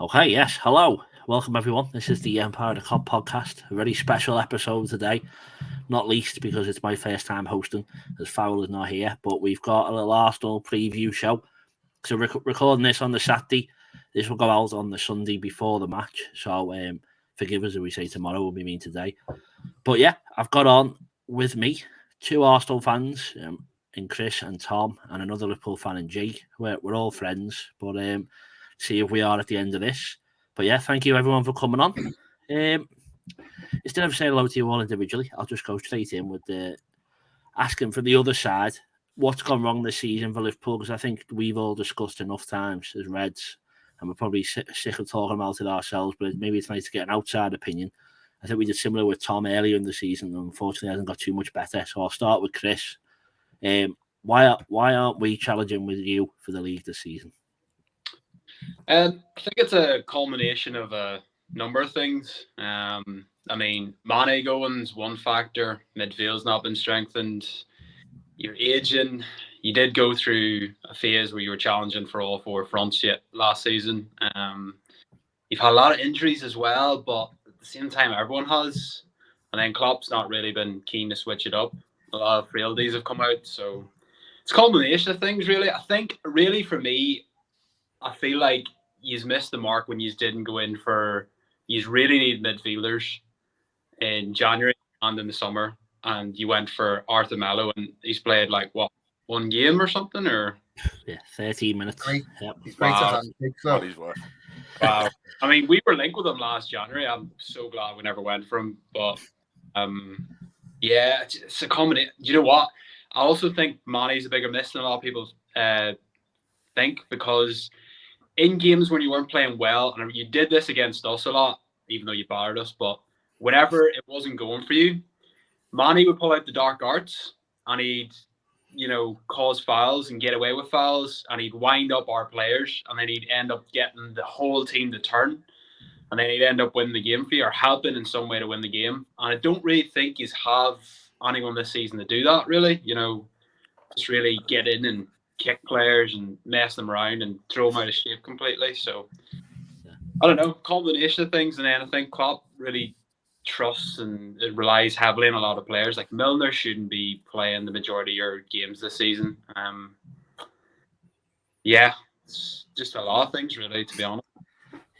Okay, yes. Hello. Welcome, everyone. This is the Empire of the Cop podcast. A very special episode today, not least because it's my first time hosting, as Farrell is not here. But we've got a little Arsenal preview show. So, recording this on the Saturday. This will go out on the Sunday before the match. So, forgive us if we say tomorrow, will be mean today. But yeah, I've got on with me two Arsenal fans, in Chris and Tom, and another Liverpool fan in Jake. We're all friends, but see if we are at the end of this. But yeah, thank you everyone for coming on. Instead of saying hello to you all individually, I'll just go straight in with asking for the other side what's gone wrong this season for Liverpool, because I think we've all discussed enough times as Reds, and we're probably sick of talking about it ourselves, but maybe it's nice to get an outside opinion. I think we did similar with Tom earlier in the season, and unfortunately hasn't got too much better. So I'll start with Chris. Why aren't we challenging with you for the league this season? I think it's a culmination of a number of things. Mane going's one factor. Midfield's not been strengthened. You're aging. You did go through a phase where you were challenging for all four fronts yet last season. You've had a lot of injuries as well, but at the same time, everyone has. And then Klopp's not really been keen to switch it up. A lot of frailties have come out, so it's a culmination of things, really. I think, really, for me, I feel like you've missed the mark when you didn't go in for. You really need midfielders in January and in the summer, and you went for Arthur Melo, and he's played one game or something, or 13 minutes. Yep. He's great to have. Wow. I mean, we were linked with him last January. I'm so glad we never went for him, but it's a combination. Do you know what? I also think Mane's a bigger miss than a lot of people think, because in games when you weren't playing well, and you did this against us a lot, even though you battered us, but whenever it wasn't going for you, Mane would pull out the dark arts and he'd, cause fouls and get away with fouls, and he'd wind up our players, and then he'd end up getting the whole team to turn, and then he'd end up winning the game for you or helping in some way to win the game. And I don't really think you have anyone this season to do that, really. Just really get in and kick players and mess them around and throw them out of shape completely. So I don't know, combination of things. And then I think Klopp really trusts and it relies heavily on a lot of players. Like Milner shouldn't be playing the majority of your games this season. It's just a lot of things, really, to be honest.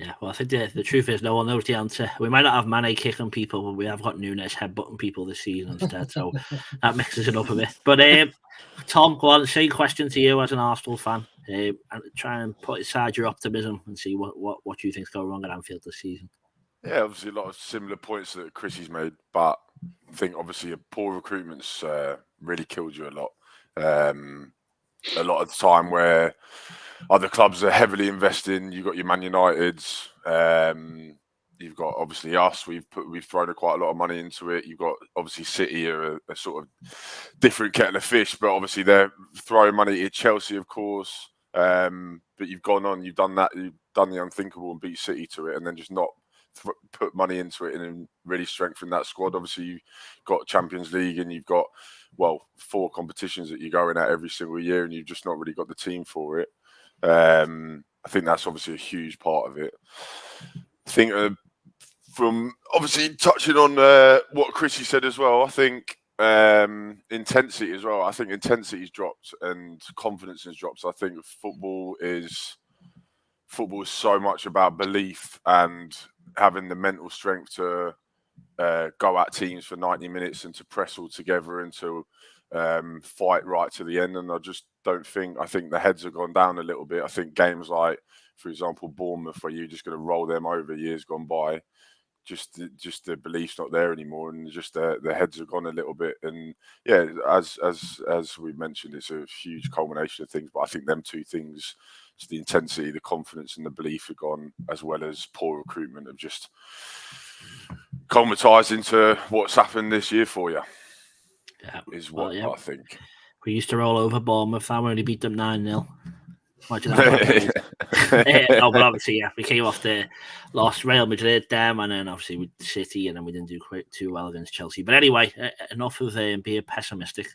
Yeah, well, I think the truth is no one knows the answer. We might not have Mane kicking people, but we have got Nunes headbutting people this season instead, so that mixes it up a bit. But Tom, go on, same question to you as an Arsenal fan, and try and put aside your optimism and see what you think's going wrong at Anfield this season. Yeah, obviously a lot of similar points that Chrissy's made, but I think obviously a poor recruitment's really killed you a lot. A lot of the time where other clubs are heavily investing, you've got your Man Uniteds, you've got obviously us. We've thrown quite a lot of money into it. You've got obviously City are a sort of different kettle of fish, but obviously they're throwing money at Chelsea, of course. But you've gone on, you've done that, you've done the unthinkable and beat City to it, and then just not put money into it and really strengthen that squad. Obviously, you've got Champions League and you've got 4 competitions that you're going at every single year, and you've just not really got the team for it. I think that's obviously a huge part of it. I think from obviously touching on what Chrissy said as well, I think intensity as well. I think intensity's dropped and confidence has dropped. So I think football is so much about belief and having the mental strength to go at teams for 90 minutes and to press all together and to fight right to the end. And I think the heads have gone down a little bit. I think games like, for example, Bournemouth, where you're just going to roll them over years gone by, just the belief's not there anymore, and just the heads have gone a little bit. And yeah, as we mentioned, it's a huge culmination of things. But I think them two things, so the intensity, the confidence, and the belief have gone, as well as poor recruitment, have just culminized into what's happened this year for you. Yeah, I think. We used to roll over Bournemouth, and we only beat them 9-0. Imagine that. No, but obviously, yeah, we came off the lost Real Madrid, and then obviously with City, and then we didn't do quite too well against Chelsea. But anyway, enough of being pessimistic.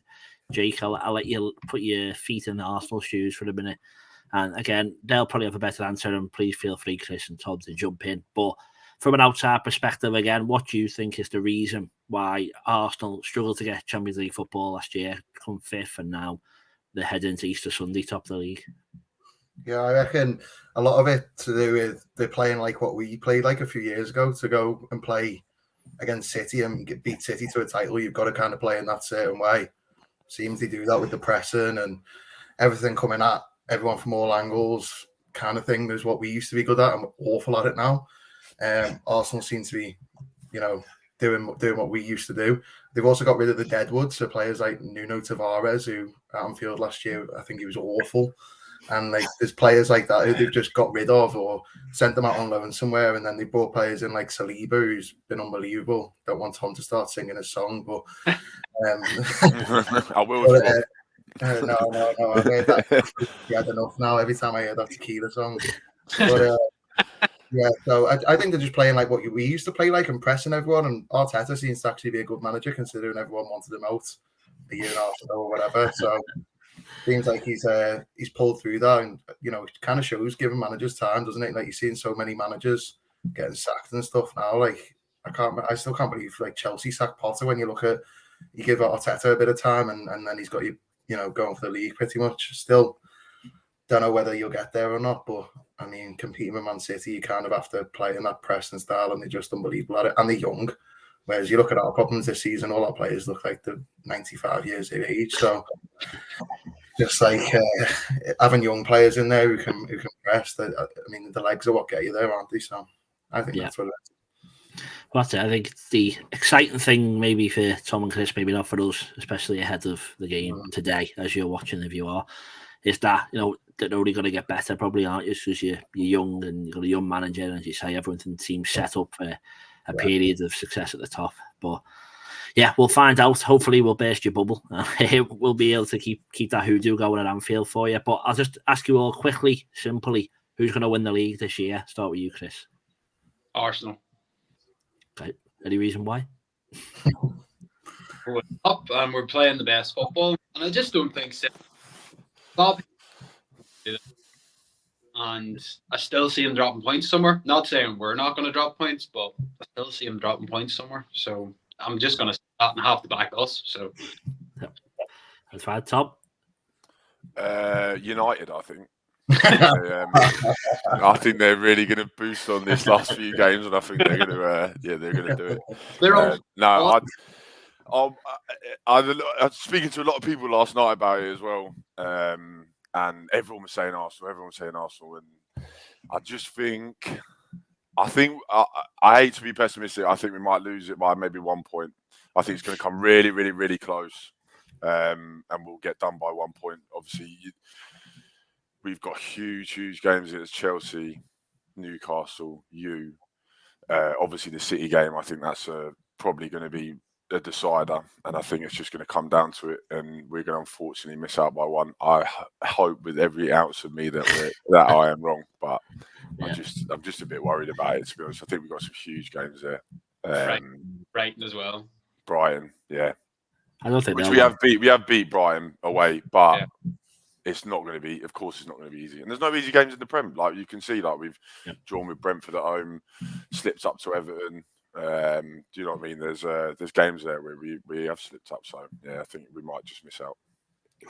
Jake, I'll let you put your feet in the Arsenal shoes for a minute And again, they'll probably have a better answer, and please feel free, Chris and Tom, to jump in. But from an outside perspective, again, what do you think is the reason why Arsenal struggled to get Champions League football last year, come fifth, and now they're heading into Easter Sunday, top of the league? Yeah, I reckon a lot of it to do with they're playing like what we played like a few years ago. To go and play against City and beat City to a title, you've got to kind of play in that certain way. Seems they do that with the pressing and everything coming at everyone from all angles, kind of thing. Is what we used to be good at. I'm awful at it now. Arsenal seem to be, doing what we used to do. They've also got rid of the deadwood, so players like Nuno Tavares, who at Anfield last year, I think he was awful. And like there's players like that who they've just got rid of or sent them out on loan somewhere, and then they brought players in like Saliba, who's been unbelievable. Don't want Tom to start singing a song, but I will. no. I've heard that. He had enough now. Every time I hear that tequila song, but yeah. So I think they're just playing like what we used to play like and pressing everyone. And Arteta seems to actually be a good manager considering everyone wanted him out a year and a half ago or whatever. So. Seems like he's pulled through that, and it kind of shows giving managers time, doesn't it? Like you're seeing so many managers getting sacked and stuff now. Like I still can't believe like Chelsea sacked Potter. When you look at you give Arteta a bit of time, and then he's got you going for the league pretty much. Still don't know whether you'll get there or not, but I mean competing with Man City, you kind of have to play in that pressing style, and they're just unbelievable at it, and they're young. Whereas you look at our problems this season, all our players look like they're 95 years of age. So just like having young players in there who can press. I mean, the legs are what get you there, aren't they? So I think that's what it is. Well, that's it. I think the exciting thing, maybe for Tom and Chris, maybe not for us, especially ahead of the game today, as you're watching, if you are, is that they're only going to get better, probably, aren't you? Because you're young and you've got a young manager, and as you say, everything seems set up for a period of success at the top. But yeah, we'll find out. Hopefully we'll burst your bubble. We'll be able to keep that hoodoo going at Anfield for you. But I'll just ask you all quickly, simply, who's going to win the league this year? Start with you, Chris. Arsenal. Okay. Any reason why? We're up and we're playing the best football, and I just don't think so. And I still see him dropping points somewhere. Not saying we're not going to drop points, but I still see him dropping points somewhere. So I'm just going to start and have to back us. So that's fine. Tom? United, I think. I think they're really going to boost on this last few games, and I think they're going to, they're going to do it. I was speaking to a lot of people last night about it as well. And everyone was saying Arsenal. And I just think, I hate to be pessimistic. I think we might lose it by maybe 1 point. I think it's going to come really, really, really close. And we'll get done by 1 point. Obviously, we've got huge games against Chelsea, Newcastle, obviously the City game. I think that's probably going to be a decider, and I think it's just going to come down to it, and we're going to unfortunately miss out by one. I hope with every ounce of me that I am wrong, but I'm just a bit worried about it, to be honest. I think we've got some huge games there. Brighton as well. Brighton, yeah. I don't think we have beat Brighton away, but it's not going to be. Of course, it's not going to be easy, and there's no easy games in the Prem. Like you can see, like we've drawn with Brentford at home, slipped up to Everton. Do you know what I mean? There's games there where we have slipped up, so I think we might just miss out.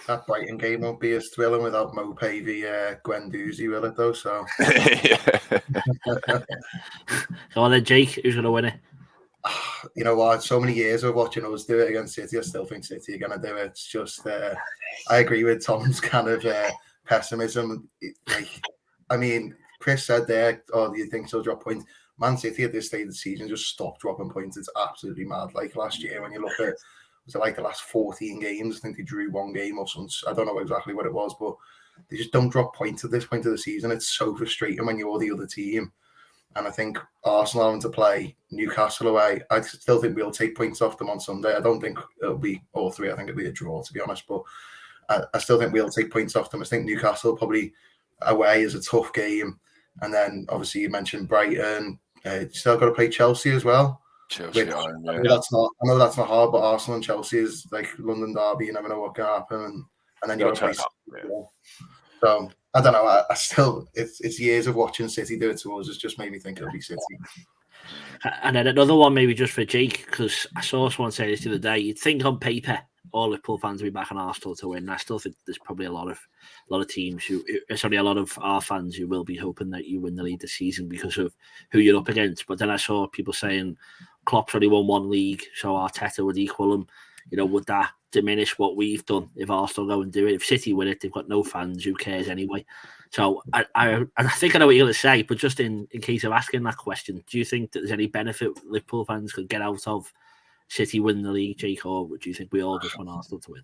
That Brighton game won't be as thrilling without Mopey v Guendouzi, will it though? So Go on then, Jake. Who's going to win it? You know what? So many years of watching us do it against City, I still think City are going to do it. It's just I agree with Tom's kind of pessimism. I mean, Chris said there, do you think he'll drop points? Man City at this stage of the season just stopped dropping points. It's absolutely mad. Like last year, when you look at, was it like the last 14 games? I think they drew one game or something. I don't know exactly what it was, but they just don't drop points at this point of the season. It's so frustrating when you're the other team. And I think Arsenal having to play Newcastle away, I still think we'll take points off them on Sunday. I don't think it'll be all three. I think it'll be a draw, to be honest. But I still think we'll take points off them. I think Newcastle probably away is a tough game. And then obviously you mentioned Brighton. Still got to play Chelsea as well. Chelsea, I know that's not hard, but Arsenal and Chelsea is like London derby. You never know what can happen, and then you got to play. So I don't know. I still, it's years of watching City do it to us. It's just made me think it'll be City. And then another one, maybe just for Jake, because I saw someone say this the other day. You'd think on paper all Liverpool fans will be back on Arsenal to win. I still think there's probably a lot of teams a lot of our fans who will be hoping that you win the league this season because of who you're up against. But then I saw people saying Klopp's only won one league, so Arteta would equal him. Would that diminish what we've done if Arsenal go and do it? If City win it, they've got no fans. Who cares anyway? So I think I know what you're going to say, but just in case of asking that question, do you think that there's any benefit Liverpool fans could get out of City winning the league, Jake, or do you think we all just want Arsenal to win?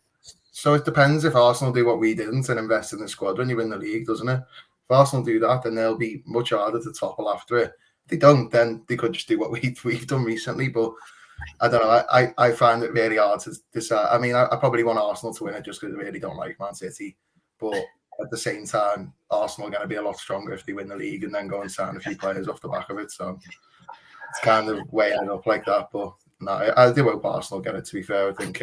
So it depends if Arsenal do what we didn't and invest in the squad when you win the league, doesn't it? If Arsenal do that, then they'll be much harder to topple after it. If they don't, then they could just do what we've done recently. But I don't know. I find it really hard to decide. I mean, I probably want Arsenal to win it just because I really don't like Man City. But at the same time, Arsenal are going to be a lot stronger if they win the league and then go and sign a few players off the back of it. So it's kind of weighing it up like that. But no, I do hope Arsenal get it, to be fair. I think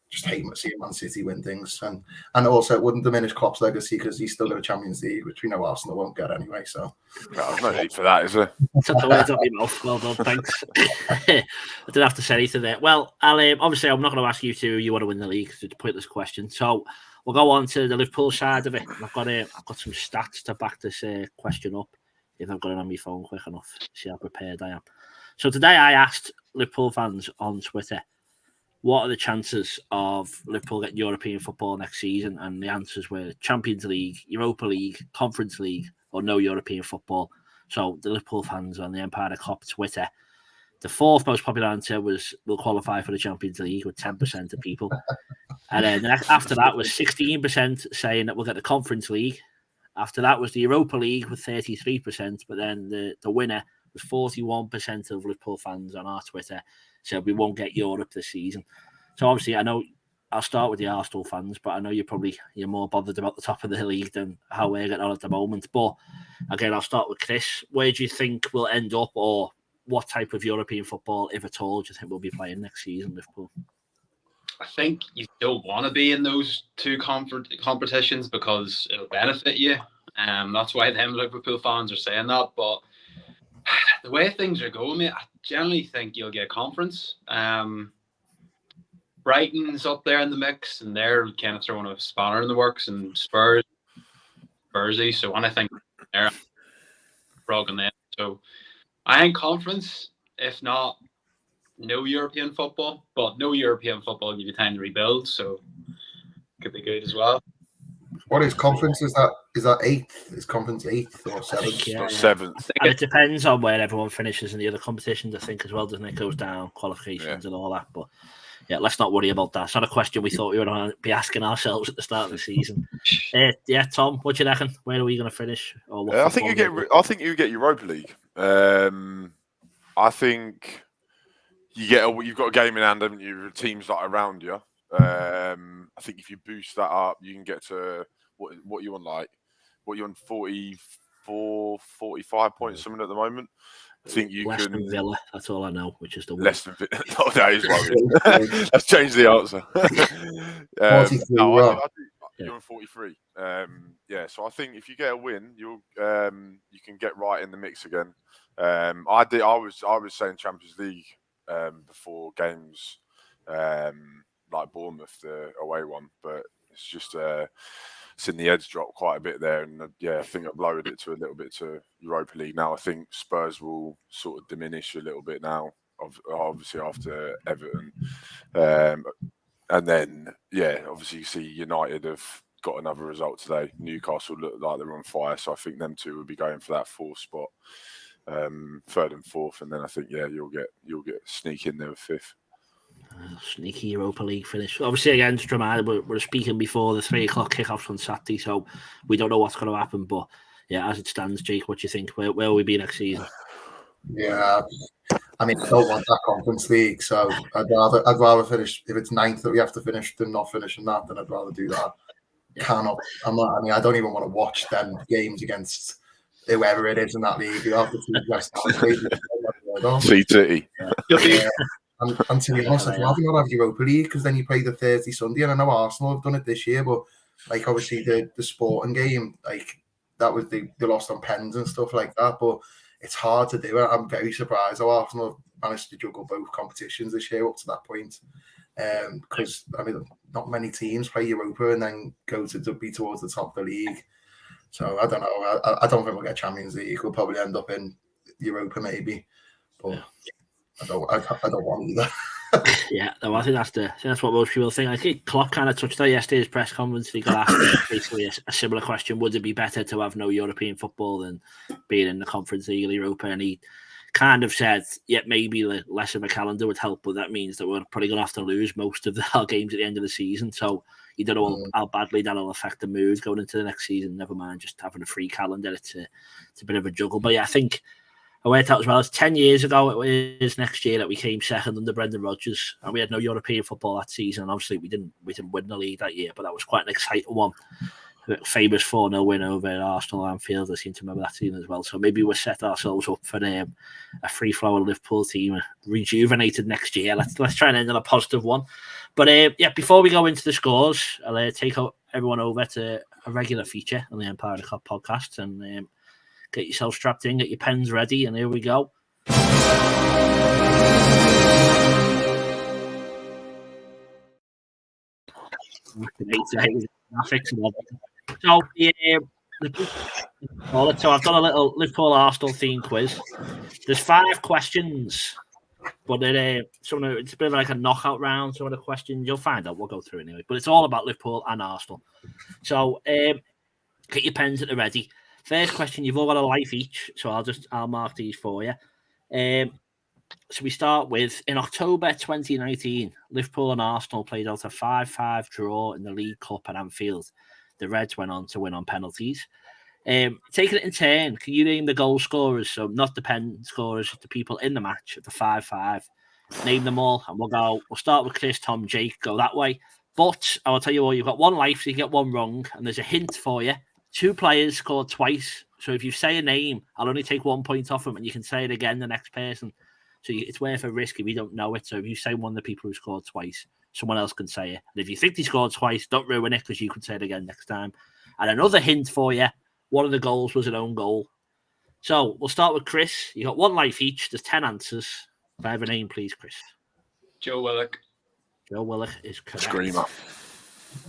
just hate seeing Man City win things. And also, it wouldn't diminish Klopp's legacy because he's still got a Champions League, which we know Arsenal won't get anyway. So there's no need for that, is there? Took the words out of my mouth. Well done, thanks. I didn't have to say anything there. Well, obviously, I'm not going to ask you to. You want to win the league? It's a pointless question. So we'll go on to the Liverpool side of it. I've got some stats to back this question up. If I've got it on my phone quick enough, see how prepared I am. So today I asked Liverpool fans on Twitter, what are the chances of Liverpool getting European football next season? And the answers were Champions League, Europa League, Conference League, or no European football. So the Liverpool fans on the Empire Cop Twitter, the fourth most popular answer was we'll qualify for the Champions League with 10% of people. And then after that was 16% saying that we'll get the Conference League. After that was the Europa League with 33%. But then the winner was 41% of Liverpool fans on our Twitter said we won't get Europe this season. So obviously, I know I'll start with the Arsenal fans, but I know you're more bothered about the top of the league than how we're getting on at the moment. But again, I'll start with Chris. Where do you think we'll end up, or what type of European football, if at all, do you think we'll be playing next season, Liverpool? I think you don't want to be in those two competitions because it'll benefit you. That's why them Liverpool fans are saying that. But the way things are going, mate, I generally think you'll get conference. Brighton's up there in the mix, and they're kind of throwing a spanner in the works, and Spursy. So when I think they're broken them. So I think conference, if not no European football, but no European football will give you time to rebuild, so could be good as well. What is conference? Is that eighth? Is conference eighth or seventh? Yeah. Seventh. And it depends on where everyone finishes in the other competitions, I think, as well, doesn't it? It goes down, qualifications and all that. But yeah, let's not worry about that. It's not a question we thought we were going to be asking ourselves at the start of the season. Tom, what do you reckon? Where are we going to finish? Or I think you get Europa League. I think you've got a game in hand, haven't you? Teams like around you. I think if you boost that up, you can get to what you want, what you want, 44, 45 points, something at the moment. I think you less can. Than Villa, that's all I know, which is the less than Villa. Oh, that is right. Let's change the answer. 43. You're on 43. So I think if you get a win, you can get right in the mix again. I was saying Champions League before games like Bournemouth, the away one, but it's just seen the edge drop quite a bit there, and I think I've lowered it to a little bit to Europa League now. I think Spurs will sort of diminish a little bit now, obviously after Everton, and then obviously you see United have got another result today. Newcastle look like they're on fire, so I think them two will be going for that fourth spot, third and fourth, and then I think you'll get sneak in there with fifth. Sneaky Europa League finish. Obviously, again, just remind, we're speaking before the 3 o'clock kickoffs on Saturday, so we don't know what's going to happen. But as it stands, Jake, what do you think? Where will we be next season? Yeah, I mean, I don't want that Conference League, so I'd rather finish. If it's ninth that we have to finish than not finishing that, then I'd rather do that. I don't even want to watch them games against whoever it is in that league. You have to West Ham. City. And to be honest, I'd rather not have Europa League because then you play the Thursday, Sunday. And I know Arsenal have done it this year, but Like obviously the sporting game, like that was they lost on pens and stuff like that. But it's hard to do. I'm very surprised how Arsenal managed to juggle both competitions this year up to that point. Because I mean, not many teams play Europa and then go to be towards the top of the league. So I don't know. I don't think we'll get Champions League. We'll probably end up in Europa maybe, but I don't want either. Yeah, no, I think that's what most people think. I think Klopp kind of touched on yesterday's press conference. He got asked basically a similar question: would it be better to have no European football than being in the Conference League or Europa? And he kind of said, yeah, maybe less of a calendar would help, but that means that we're probably going to have to lose most of our games at the end of the season. So you don't know how badly that'll affect the mood going into the next season. Never mind just having a free calendar. It's a bit of a juggle. But yeah, I think I worked out as well. It's 10 years ago. It was next year that we came second under Brendan Rodgers, and we had no European football that season. Obviously, we didn't win the league that year, but that was quite an exciting one. Famous 4-0 win over Arsenal Anfield. I seem to remember that season as well. So maybe we'll set ourselves up for a free-flowing Liverpool team, rejuvenated next year. Let's try and end on a positive one. But yeah, before we go into the scores, I'll take everyone over to a regular feature on the Empire of the Cop podcast, and get yourself strapped in, get your pens ready, and here we go. So I've done a little Liverpool Arsenal theme quiz. There's 5 questions, but it's a bit like a knockout round. Some of the questions you'll find out. We'll go through anyway, but it's all about Liverpool and Arsenal. So get your pens at the ready. First question, you've all got a life each, so I'll mark these for you. So we start with, in October 2019, Liverpool and Arsenal played out a 5-5 draw in the League Cup at Anfield. The Reds went on to win on penalties. Taking it in turn, can you name the goal scorers? So not the pen scorers, the people in the match at the 5-5. Name them all, and we'll start with Chris, Tom, Jake, go that way. But I will tell you what, you've got one life, so you get one wrong, and there's a hint for you. 2 players scored twice. So if you say a name, I'll only take 1 point off them, and you can say it again the next person. So it's worth a risk if you don't know it. So if you say one of the people who scored twice, someone else can say it. And if you think they scored twice, don't ruin it, because you can say it again next time. And another hint for you, one of the goals was an own goal. So we'll start with Chris. You got 1 life each. There's 10 answers. If I have a name, please, Chris. Joe Willock. Joe Willock is correct. Screamer.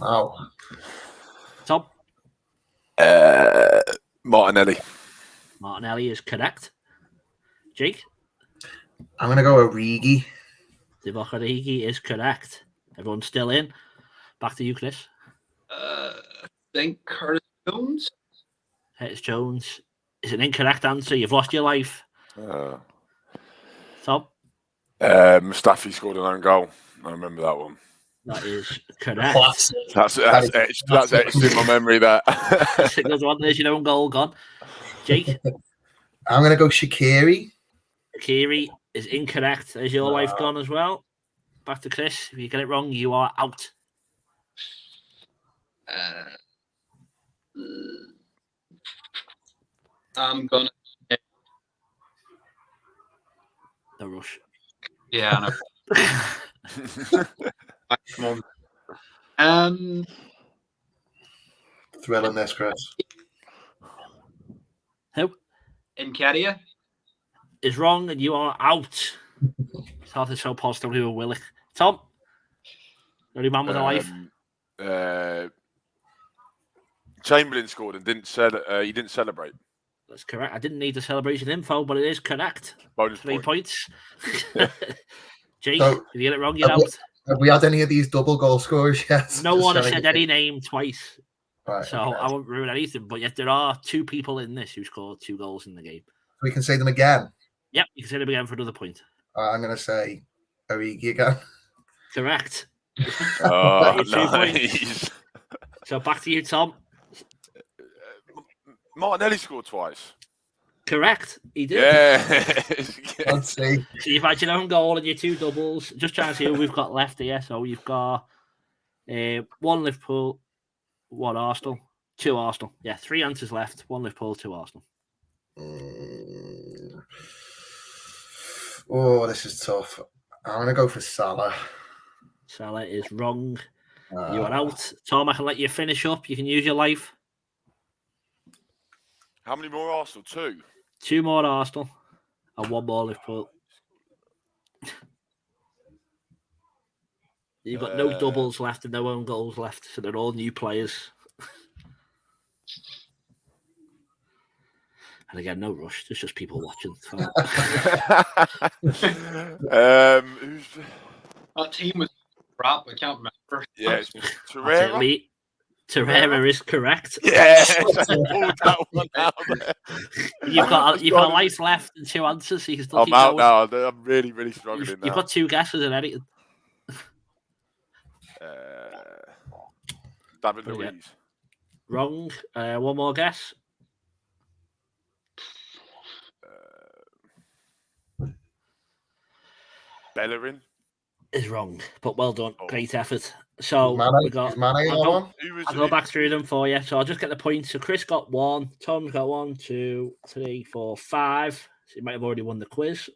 Wow. Tom? Martinelli. Martinelli is correct. Jake? I'm going to go Origi. Divock Origi is correct. Everyone's still in. Back to you, Chris. I think Curtis Jones. Curtis Jones is an incorrect answer. You've lost your life. Tom? Mustafi scored an own goal. I remember that one. That is correct. That's etched in my memory. That. There's one. There's your own goal gone. Jake? I'm going to go Shaqiri. Shaqiri is incorrect. There's your life gone as well. Back to Chris. If you get it wrong, you are out. I'm gonna. The rush. Yeah, I know. Come on. Thrilling this, Chris. Who? Nketiah Is wrong, and you are out. Started so positively with Willock. Tom? Only man with a life. Chamberlain scored and he didn't celebrate. That's correct. I didn't need the celebration info, but it is correct. Bonus 3 point. points. Jake, So, if you get it wrong, you're out. Have we had any of these double goal scorers yet? No one has said any name twice. Right, so okay. I won't ruin anything. But yet there are 2 people in this who scored 2 goals in the game. We can say them again. Yep, you can say them again for another point. I'm going to say Origi again. Correct. Oh, 2 nice. points. So back to you, Tom. Martinelli scored twice. Correct. He did. Yeah. Let's see. So you've had your own goal and your 2 doubles. Just trying to see who we've got left here. So you've got 1 Liverpool, 1 Arsenal, 2 Arsenal. Yeah, 3 answers left. 1 Liverpool, 2 Arsenal. Oh, this is tough. I'm going to go for Salah. Salah is wrong. You are out. Tom, I can let you finish up. You can use your life. How many more Arsenal? 2? 2 more Arsenal and 1 more Liverpool. You've got no doubles left and no own goals left, so they're all new players. And again, no rush. There's just people watching. Who's... That team was crap. I can't remember. Yeah, it's Torreira. Torreira is correct. Yes, I pulled that one out there. You've got a life left and 2 answers, so you can still I'm keep out going. now. I'm really, really struggling now. You've got 2 guesses and anything. David Luiz. Wrong. 1 more guess. Bellerin is wrong, but well done. Great effort. So we got. I'll go back through them for you. So I'll just get the points. So Chris got 1. Tom's got 1, 2, 3, 4, 5. So he might have already won the quiz.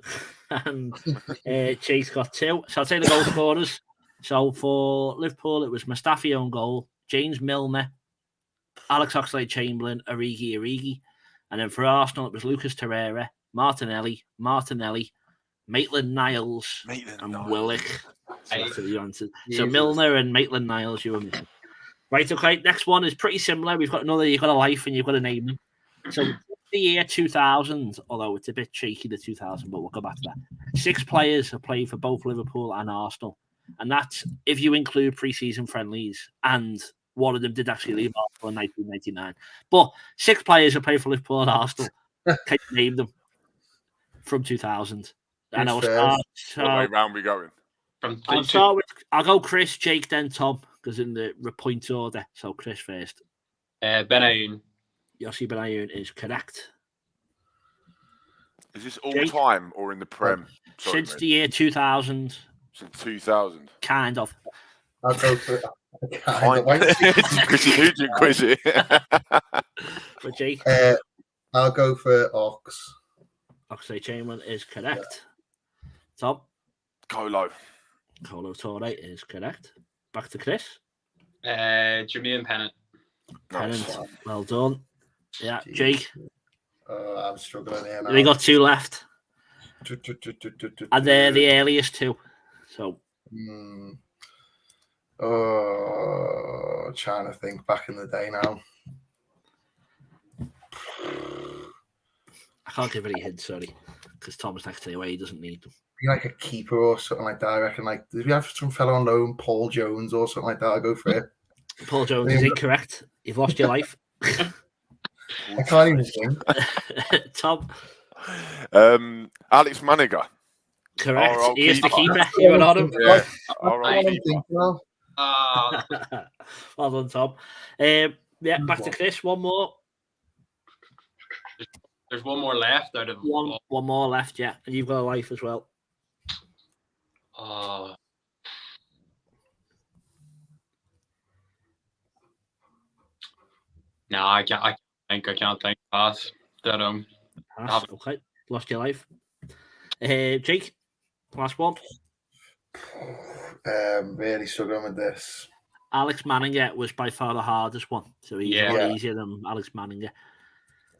And Chase got 2. So I'll take the goal scorers. So for Liverpool, it was Mustafi own goal, James Milner, Alex Oxlade-Chamberlain, Origi. And then for Arsenal, it was Lucas Torreira, Martinelli, Maitland-Niles, and Willock. So Milner and Maitland-Niles, you were missing. Right, okay. Next one is pretty similar. We've got another. You've got a life, and you've got a name. So the year 2000, although it's a bit cheeky, the 2000, but we'll go back to that. 6 players have played for both Liverpool and Arsenal, and that's if you include pre-season friendlies. And one of them did actually leave Arsenal in 1999. But 6 players have played for Liverpool and Arsenal. Can you name them from 2000? And I'll start. What way round we going? I'll go Chris, Jake, then Tom, because in the point order. So Chris first. Benayoun. Yossi Benayoun is correct. Is this all time or in the Prem? Sorry, since the year 2000. Since 2000? Kind of. I'll go for Quizzy. For Jake? I'll go for Ox. Oxlade-Chamberlain is correct. Tom? Colo Torre is correct. Back to Chris. Jermaine Pennant. Well done. Yeah, jeez. Jake. I'm struggling here now. We got 2 left. And they're the earliest 2. So. Trying to think back in the day now. I can't give any hints, sorry, because Tom's next to the way he doesn't need them. Be like a keeper or something like that. I reckon. Like, did we have some fellow on loan, Paul Jones or something like that? I'll go for it. Paul Jones is incorrect. You've lost your life. I can't even think. Tom. Alex Maniga. Correct. He is the keeper. You were on him. Yeah. Well done, Tom. Back to Chris. 1 more. There's 1 more left out of one more left, yeah. And you've got a life as well. No, I can't think. Pass. Pass. Okay. Lost your life. Jake, last one. Really struggling with this. Alex Manninger was by far the hardest one. So he's a lot easier than Alex Manninger.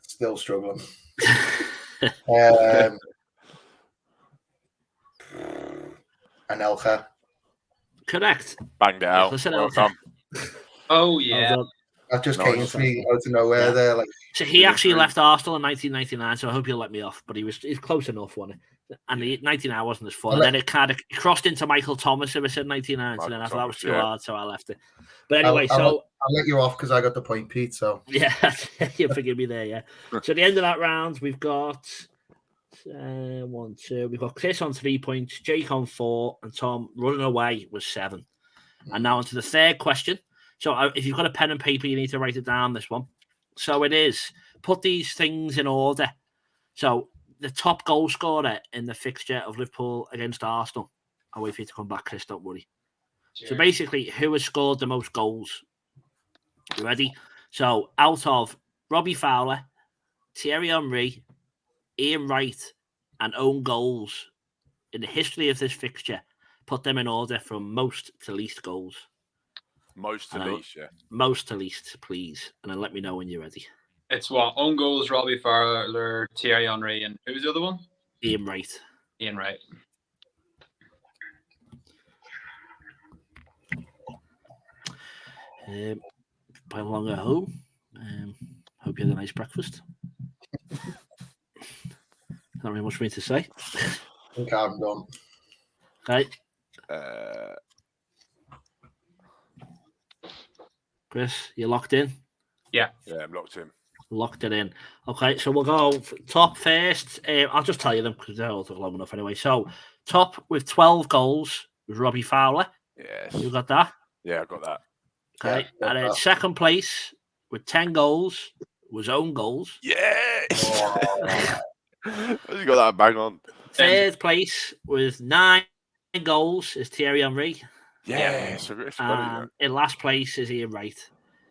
Still struggling. Anelka. Correct. Banged it out. Oh, yeah. That just came to me out of nowhere there. Like, so he actually left Arsenal in 1999, so I hope you'll let me off. But he's close enough, wasn't it? And the 99 wasn't as fun. And then it kind of crossed into Michael Thomas if I said 99. So then I thought that was too hard, so I left it. But anyway, I'll let you off because I got the point, Pete. So yeah, you forgive me there, yeah. So at the end of that round, we've got 1, 2. We've got Chris on 3 points, Jake on 4, and Tom running away was 7. And now on to the third question. So if you've got a pen and paper, you need to write it down, this one. So it is, put these things in order. So the top goal scorer in the fixture of Liverpool against Arsenal. I'll wait for you to come back, Chris, don't worry. Sure. So basically, who has scored the most goals? You ready? So out of Robbie Fowler, Thierry Henry, Ian Wright, and own goals in the history of this fixture, put them in order from most to least goals. Most to And least, yeah. Most to least, please. And then let me know when you're ready. It's what? Own goals, Robbie Fowler, Thierry Henry, and who's the other one? Ian Wright. Ian Wright. Playing along at home. Hope you had a nice breakfast. Not really much for me to say. I think I'm done. Okay, Chris, you locked in? Yeah. Yeah, I'm locked in. Locked it in. Okay, so we'll go top first. I'll just tell you them because they're all took long enough anyway. So, top with 12 goals was Robbie Fowler. Yes. You got that? Yeah, I got that. Okay. Yeah, And then second place with 10 goals was Own Goals. Yes. Oh. You got that bang on. Third place with 9 goals is Thierry Henry. Yes. And in last place is Ian Wright.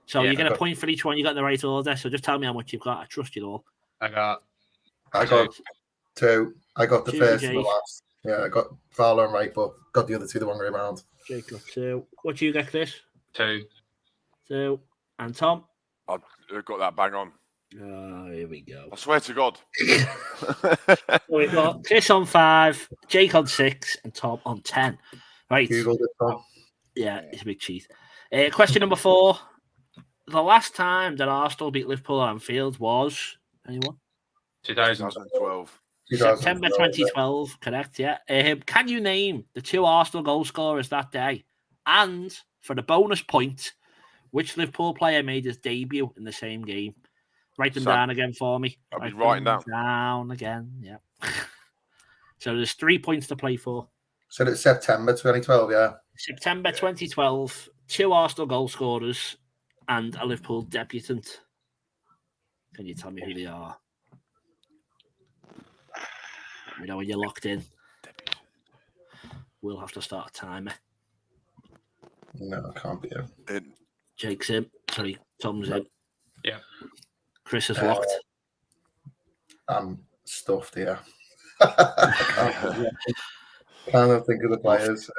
So Yeah, you get a point for each one. You got in the right order. So just tell me how much you've got. I trust you all. I got 2. I got the Two, first and the Jake. last. Yeah, I got Fowler and Wright, but got the other 2 the wrong way around. Jake got 2. What do you get, Chris? 2. 2. And Tom? I got that bang on. Oh, here we go. I swear to God. So we've got Chris on 5, Jake on 6, and Tom on 10. Right. Googled it, Tom. Yeah, it's a big cheat. Question number 4. The last time that Arsenal beat Liverpool at Anfield was anyone? 2012. 2012. September 2012, correct, yeah. Can you name the 2 Arsenal goal scorers that day? And for the bonus point, which Liverpool player made his debut in the same game? Write them down again for me. I'll be writing down again, yeah. So there's 3 points to play for. So it's September 2012, yeah. September 2012, 2 Arsenal goal scorers and a Liverpool debutant. Can you tell me who they are? Let me know when you're locked in. We'll have to start a timer. No, it can't be it. Jake's in. Sorry, Tom's in. Yeah. Chris is locked. I'm stuffed here. Can't think of the players.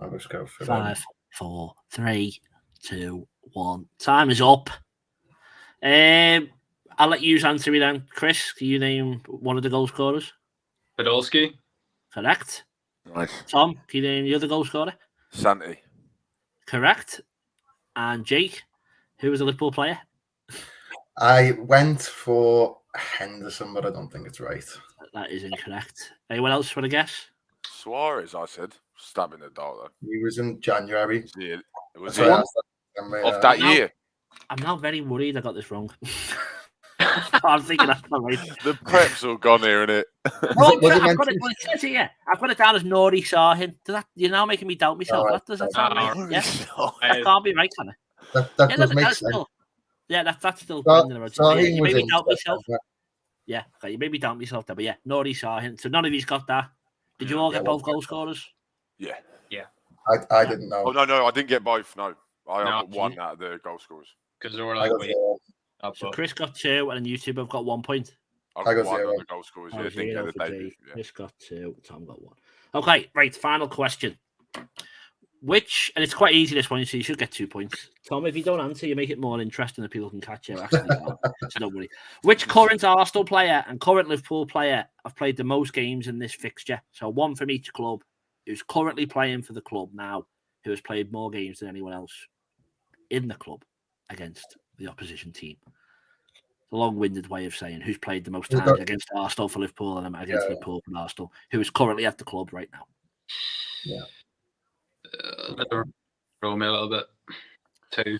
I'll just go for 5, 4, 3, 2, 1. Time is up. I'll let you answer me then. Chris, can you name one of the goal scorers? Podolski. Correct. Nice. Tom, can you name the other goal scorer? Santi. Correct. And Jake, who was a Liverpool player? I went for Henderson, but I don't think it's right. That is incorrect. Anyone else for a guess? Suarez, I said. Stabbing the dark though. He was in January. Yeah, it was So it. that's Of that year. I'm now very worried I got this wrong. I'm thinking that's not right. The prep's all gone here, innit? Well, Was it I've got mentioned? it says here. I've got it down as Nori Sahin. You're now making me doubt myself. No, Does that sound right? Oh, Yeah, no. that can't be right, can it? That Yeah, does make that's sense. still. Yeah, that's still. So, Brendan Rodgers. Sahin Yeah, you was made me in doubt myself. September. Yeah, okay, you made me doubt myself there, but yeah, Nori Sahin. So none of you's got that. Did you all get both goal scorers? Yeah. I didn't know. Oh, no, I didn't get both. No. I No. got one out of the goal scorers. Because they were I like, got wait, 0. up, So up. Chris got 2, and then you two have got 1 point. I got got one 0. on the goal scorers. Yeah, didn't 0 get the for debut. Jake. Yeah. Chris got 2, Tom got 1. Okay, right, final question. And it's quite easy this one, so you should get 2 points. Tom, if you don't answer, you make it more interesting that people can catch you. Actually, so don't worry. Which current Arsenal player and current Liverpool player have played the most games in this fixture? So one from each club who's currently playing for the club now, who has played more games than anyone else in the club against the opposition team. It's a long-winded way of saying who's played the most times against Arsenal for Liverpool and against Liverpool for Arsenal, who is currently at the club right now. Yeah. Throw me a little bit. 2.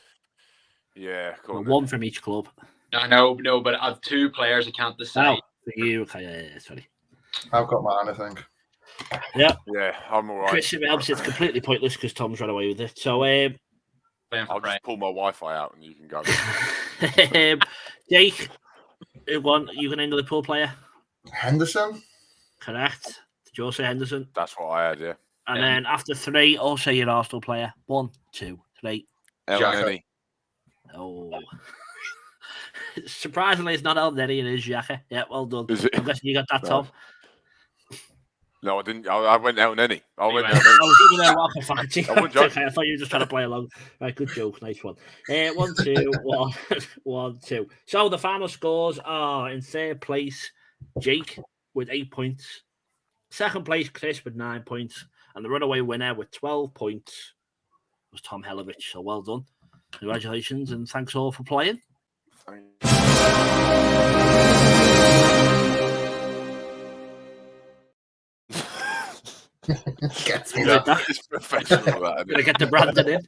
Yeah, cool. One from each club. I know, no, but I have 2 players I can't decide. Oh, for you, okay, yeah, sorry. I've got mine, I think. Yeah, I'm all right. Chris, it helps. It's completely pointless because Tom's run away with it. So, Playing for I'll Brian. just pull my Wi-Fi out and you can go. Jake, you going to name the Liverpool player? Henderson? Correct. Did you also say Henderson? That's what I had, yeah. And then after 3, also your Arsenal player. 1, 2, 3. Elneny. Oh. Surprisingly, it's not Elneny, it is Xhaka. Yeah, well done. Is it? I'm guessing you got that, No. Tom. No, I didn't. I went out on any. I went out Anyway. on I was even there walking fast. I wasn't joking. Okay, I thought you were just trying to play along. Right, good joke. Nice one. 1-2, 1-2. So the final scores are in third place, Jake with 8 points. Second place, Chris with 9 points. And the runaway winner with 12 points was Tom Helovich. So well done. Congratulations and thanks all for playing. Gets me Like that. that. It's professional, that, Gonna get the Brandon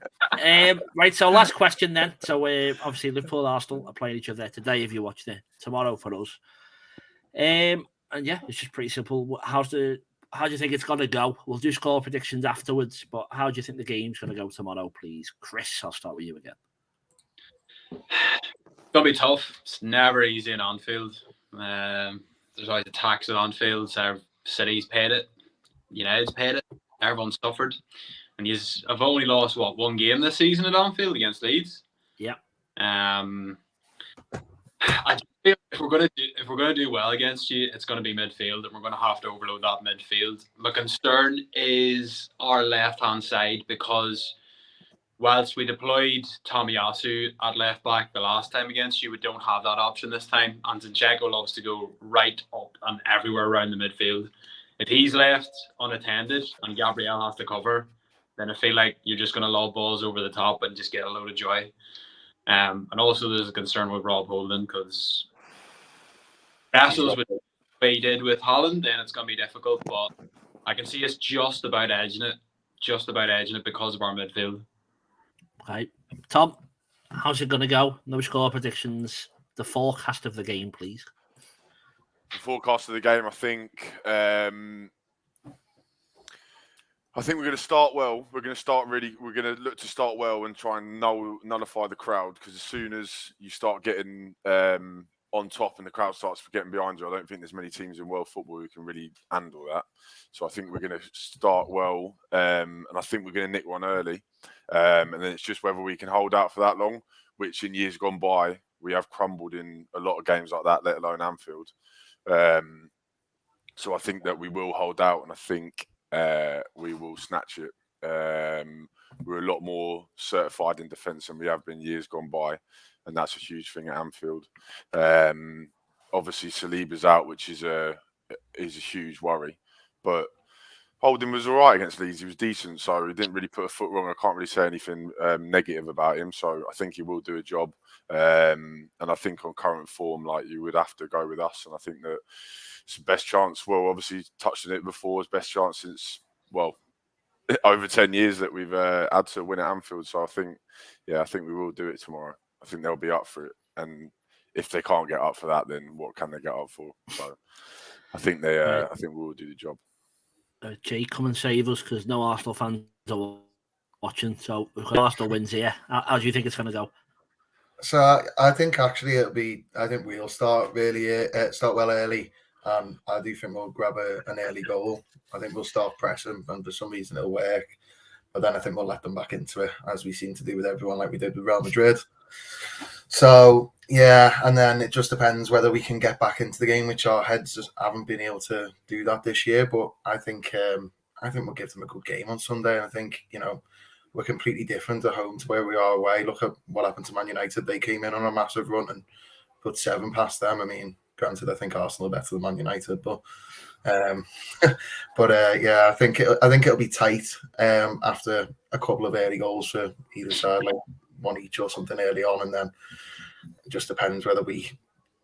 in. Right, so last question then. So obviously Liverpool Arsenal are playing each other today if you're watching it. Tomorrow for us. And yeah, it's just pretty simple. How do you think it's gonna go? We'll do score predictions afterwards, but how do you think the game's gonna go tomorrow, please? Chris, I'll start with you again. It's gonna be tough. It's never easy in Anfield. There's always attacks at Anfield. So City's paid it. United's paid it. Everyone's suffered. And I've only lost one game this season at Anfield against Leeds. Yeah. I just feel if we're gonna do well against you, it's gonna be midfield, and we're gonna have to overload that midfield. My concern is our left hand side, because whilst we deployed Tomiyasu at left back the last time against you, we don't have that option this time. And Zinchenko loves to go right up and everywhere around the midfield. If he's left unattended and Gabriel has to cover, then I feel like you're just going to lob balls over the top and just get a load of joy. And also there's a concern with Rob Holding, because wrestles with what he did with Holland, then it's going to be difficult. But I can see us just about edging it because of our midfield. Okay. Tom, how's it going to go? No score predictions. The forecast of the game, please. The forecast of the game, I think we're going to start well. We're going to look to start well and try and nullify the crowd, because as soon as you start getting on top and the crowd starts getting behind you, I don't think there's many teams in world football who can really handle that. So I think we're going to start well, and I think we're going to nick one early. And then it's just whether we can hold out for that long, which in years gone by, we have crumbled in a lot of games like that, let alone Anfield. So I think that we will hold out, and I think we will snatch it. We're a lot more certified in defence than we have been years gone by, and that's a huge thing at Anfield. Obviously, Saliba's out, which is a huge worry, but Holding was all right against Leeds. He was decent, so he didn't really put a foot wrong. I can't really say anything negative about him, so I think he will do a job. And I think on current form, like, you would have to go with us. And I think that it's the best chance. Well, obviously touched on it before. It's best chance since over 10 years that we've had to win at Anfield. So I think we will do it tomorrow. I think they'll be up for it. And if they can't get up for that, then what can they get up for? So I think I think we will do the job. Jake, come and save us, because no Arsenal fans are watching. So if Arsenal wins here, how do you think it's going to go? So I think actually I think we'll start well early. I do think we'll grab an early goal. I think we'll start pressing, and for some reason it'll work. But then I think we'll let them back into it, as we seem to do with everyone, like we did with Real Madrid. So yeah, and then it just depends whether we can get back into the game, which our heads just haven't been able to do that this year. But I think we'll give them a good game on Sunday. And I think, we're completely different at home to where we are away. Look at what happened to Man United. They came in on a massive run and put 7 past them. I mean, granted, I think Arsenal are better than Man United, but yeah, I think it'll be tight after a couple of early goals for either side, like one each or something early on, and then it just depends whether we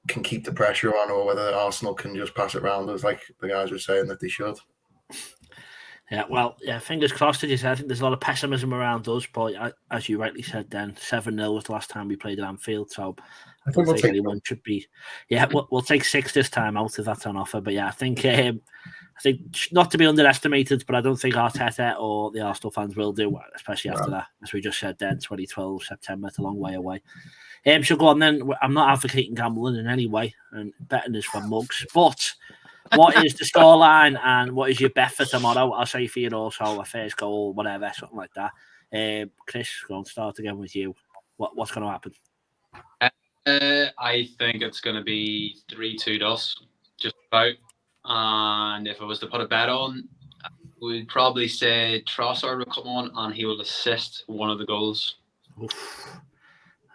can keep the pressure on or whether Arsenal can just pass it around us, like the guys were saying that they should. Yeah, well, fingers crossed, as you said. I think there's a lot of pessimism around us, but as you rightly said then, 7-0 was the last time we played at Anfield, so I think anyone should be... Yeah, we'll take 6 this time out if that's on offer, but yeah, I think not to be underestimated, but I don't think Arteta or the Arsenal fans will do, especially after that, as we just said then, 2012, September, it's a long way away. So go on then, I'm not advocating gambling in any way, and betting is for mugs, but... What is the scoreline and what is your bet for tomorrow? I'll say for you also a first goal, whatever, something like that. Chris, going to start again with you. What's going to happen? I think it's going to be 3-2 to us, just about. And if I was to put a bet on, we'd probably say Trossard will come on and he will assist one of the goals. Oof.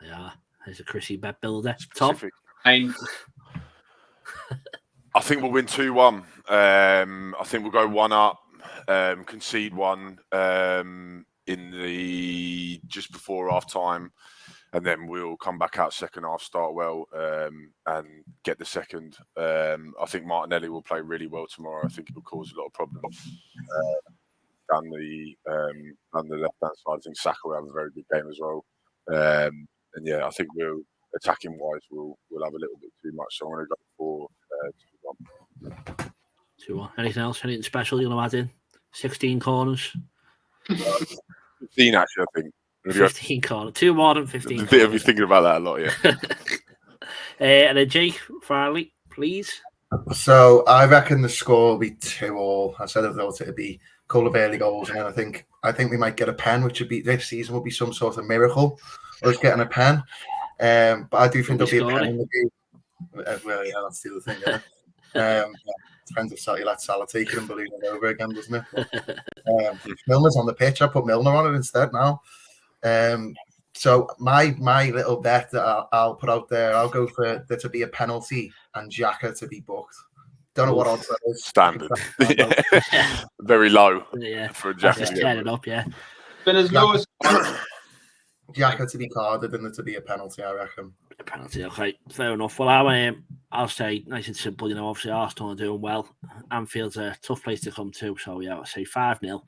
Yeah, there's a Chrissy bet builder. Tom? Specific. I think we'll win 2-1. I think we'll go 1 up, concede 1 in the just before half time, and then we'll come back out second half, start well, and get the second. I think Martinelli will play really well tomorrow. I think it will cause a lot of problems down the left hand side. I think Saka will have a very good game as well. And yeah, I think we'll attacking wise we'll have a little bit too much. So I'm going to go for 2-1. 2-1. Anything else? Anything special you want to add in? 16 corners. 15 actually, I think. 15 corners. 2 more than 15 corners. I'll be thinking about that a lot, yeah. And then Jake Farley, please. So I reckon the score will be 2-2. I said I thought it'd be a couple of early goals, and then I think we might get a pen, which would be this season will be some sort of miracle. Us getting a pen. But I do think there'll be a pen in the game. Well, yeah, that's the other thing. Yeah. Yeah, depends if Salah lets Salah take it and balloon it over again, doesn't it? But, Milner's on the pitch. I put Milner on it instead now. So my little bet that I'll put out there, I'll go for there to be a penalty and Xhaka to be booked. Don't know what odds that is. Standard. Very low for a Xhaka. Just turn it up, yeah. Been as low as Xhaka to be carded and there to be a penalty, I reckon. A penalty, okay, fair enough. Well, I'll say nice and simple. Obviously Arsenal are doing well. Anfield's a tough place to come to, so yeah, I'll say 5-0.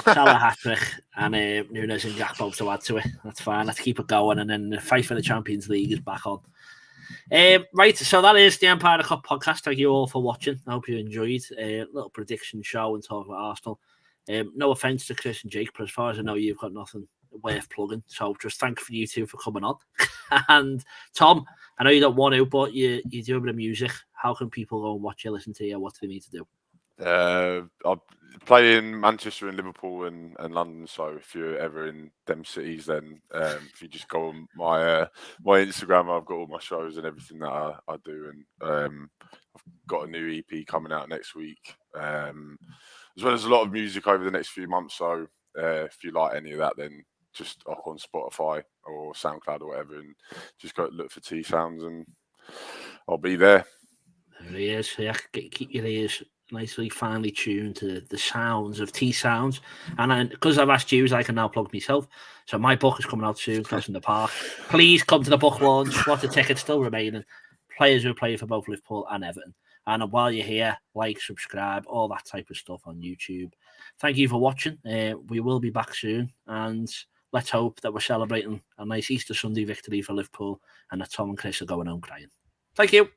Salah hat-trick and Nunes and Gakpo to add to it. That's fine. Let's keep it going, and then the fight for the Champions League is back on. Right, so that is the Empire Cup podcast. Thank you all for watching. I hope you enjoyed a little prediction show and talk about Arsenal. No offense to Chris and Jake, but as far as I know, you've got nothing worth plugging. So just thank you two for coming on. And Tom, I know you don't want to, but you do a bit of music. How can people go and watch you, listen to you? What do they need to do? I play in Manchester and Liverpool and London, so if you're ever in them cities, then if you just go on my Instagram, I've got all my shows and everything that I do, and I've got a new EP coming out next week, as well as a lot of music over the next few months. So if you like any of that, then just up on Spotify or SoundCloud or whatever, and just go look for T Sounds, and I'll be there. There he is. Yeah, keep your ears nicely finely tuned to the sounds of T Sounds, and because I've asked you, I can now plug myself. So my book is coming out soon, Clash in the Park. Please come to the book launch. Lots of tickets still remaining. Players who play for both Liverpool and Everton. And while you're here, like, subscribe, all that type of stuff on YouTube. Thank you for watching. We will be back soon, and let's hope that we're celebrating a nice Easter Sunday victory for Liverpool and that Tom and Chris are going home crying. Thank you.